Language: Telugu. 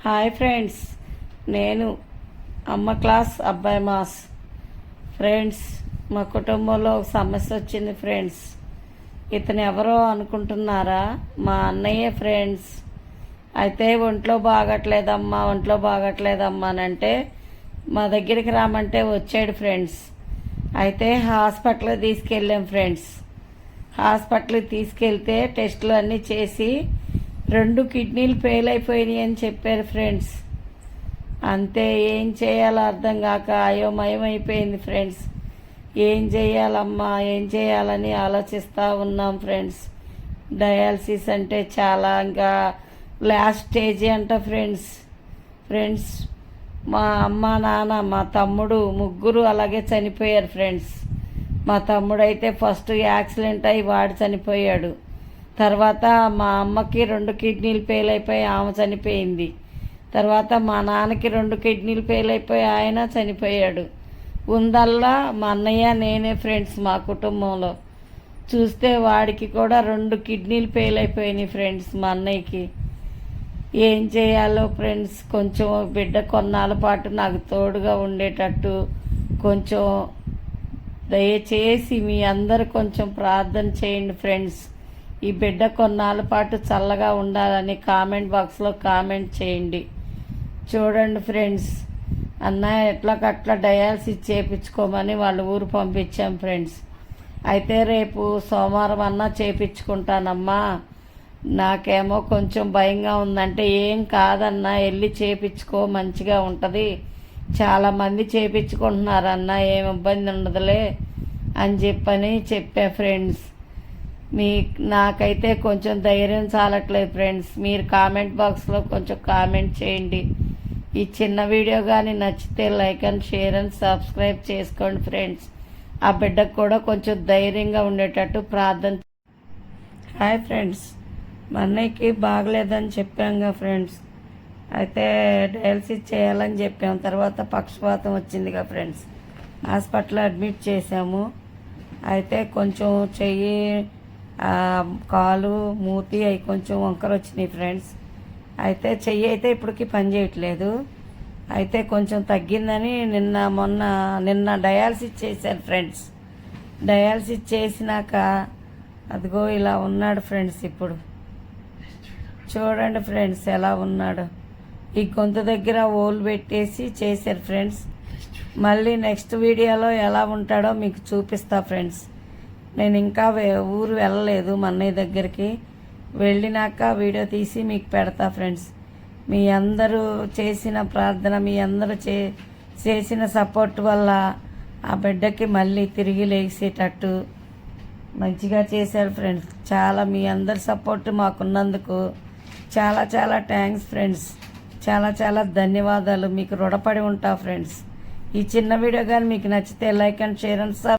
హాయ్ ఫ్రెండ్స్, నేను అమ్మ క్లాస్ అబ్బాయి మాస్. ఫ్రెండ్స్, మా కుటుంబంలో ఒక సమస్య వచ్చింది ఫ్రెండ్స్. ఇతను ఎవరో అనుకుంటున్నారా? మా అన్నయ్య ఫ్రెండ్స్. అయితే ఒంట్లో బాగట్లేదమ్మా అని అంటే మా దగ్గరికి రామంటే వచ్చాడు ఫ్రెండ్స్. అయితే హాస్పిటల్కి తీసుకెళ్ళాం ఫ్రెండ్స్. హాస్పిటల్కి తీసుకెళ్తే టెస్టులు అన్నీ చేసి 2 కిడ్నీలు ఫెయిల్ అయిపోయినాయి అని చెప్పారు ఫ్రెండ్స్. అంతే, ఏం చేయాలో అర్థం కాక అయోమయం అయిపోయింది ఫ్రెండ్స్. ఏం చేయాలని ఆలోచిస్తూ ఉన్నాం ఫ్రెండ్స్. డయాలసిస్ అంటే చాలా ఇంకా లాస్ట్ స్టేజ్ అంట ఫ్రెండ్స్. మా అమ్మ నాన్న మా తమ్ముడు ముగ్గురు అలాగే చనిపోయారు ఫ్రెండ్స్. మా తమ్ముడు అయితే ఫస్ట్ యాక్సిడెంట్ అయి వాడు చనిపోయాడు. తర్వాత మా అమ్మకి 2 కిడ్నీలు ఫెయిల్ అయిపోయి ఆమె చనిపోయింది. తర్వాత మా నాన్నకి 2 కిడ్నీలు ఫెయిల్ అయిపోయి ఆయన చనిపోయాడు. ఉందల్లా మా అన్నయ్య నేనే ఫ్రెండ్స్. మా కుటుంబంలో చూస్తే వాడికి కూడా 2 కిడ్నీలు ఫెయిల్ అయిపోయినాయి ఫ్రెండ్స్. మా అన్నయ్యకి ఏం చేయాలో ఫ్రెండ్స్, కొంచెం బిడ్డ కొన్నాళ్ళ పాటు నాకు తోడుగా ఉండేటట్టు కొంచెం దయచేసి మీ అందరు కొంచెం ప్రార్థన చేయండి ఫ్రెండ్స్. ఈ బిడ్డ కొన్నాళ్ళ పాటు చల్లగా ఉండాలని కామెంట్ బాక్స్లో కామెంట్ చేయండి. చూడండి ఫ్రెండ్స్, అన్న ఎట్లకట్లా డయాలసిస్ చేయించుకోమని వాళ్ళ ఊరు పంపించాం ఫ్రెండ్స్. అయితే రేపు సోమవారం అన్నా చేయించుకుంటానమ్మా, నాకేమో కొంచెం భయంగా ఉందంటే ఏం కాదన్నా వెళ్ళి చేయించుకో, మంచిగా ఉంటుంది, చాలామంది చేయించుకుంటున్నారన్నా, ఏం ఇబ్బంది ఉండదులే అని చెప్పా ఫ్రెండ్స్. నాకైతే కొంచెం ధైర్యం చాలట్లేదు ఫ్రెండ్స్. మీరు కామెంట్ బాక్స్లో కొంచెం కామెంట్ చేయండి. ఈ చిన్న వీడియో కానీ నచ్చితే like and share and subscribe చేసుకోండి ఫ్రెండ్స్. ఆ బిడ్డకు కూడా కొంచెం ధైర్యంగా ఉండేటట్టు ప్రార్థన. హాయ్ ఫ్రెండ్స్, మా అన్నయ్యకి బాగలేదని చెప్పాంగా ఫ్రెండ్స్. అయితే డయాలసిస్ చేయాలని చెప్పాం. తర్వాత పక్షపాతం వచ్చిందిగా ఫ్రెండ్స్. హాస్పిటల్లో అడ్మిట్ చేసాము. అయితే కొంచెం చెయ్యి, కాలు, మూతి అవి కొంచెం వంకర వచ్చినాయి ఫ్రెండ్స్. అయితే చెయ్యి అయితే ఇప్పటికి పని చేయట్లేదు. అయితే కొంచెం తగ్గిందని నిన్న డయాలసిస్ చేశారు ఫ్రెండ్స్. డయాలసిస్ చేసినాక అదిగో ఇలా ఉన్నాడు ఫ్రెండ్స్. ఇప్పుడు చూడండి ఫ్రెండ్స్ ఎలా ఉన్నాడు. ఈ గొంతు దగ్గర ఓలు పెట్టేసి చేశారు ఫ్రెండ్స్. మళ్ళీ నెక్స్ట్ వీడియోలో ఎలా ఉంటాడో మీకు చూపిస్తా ఫ్రెండ్స్. నేను ఇంకా ఊరు వెళ్ళలేదు మా అన్నయ్య దగ్గరికి. వెళ్ళినాక వీడియో తీసి మీకు పెడతా ఫ్రెండ్స్. మీ అందరూ చేసిన ప్రార్థన, మీ అందరూ చేసిన సపోర్ట్ వల్ల ఆ బిడ్డకి మళ్ళీ తిరిగి లేచేటట్టు మంచిగా చేశారు ఫ్రెండ్స్. చాలా మీ అందరి సపోర్ట్ మాకున్నందుకు చాలా చాలా థ్యాంక్స్ ఫ్రెండ్స్. చాలా చాలా ధన్యవాదాలు. మీకు రుణపడి ఉంటా ఫ్రెండ్స్. ఈ చిన్న వీడియో కానీ మీకు నచ్చితే లైక్ అండ్ షేర్ అండ్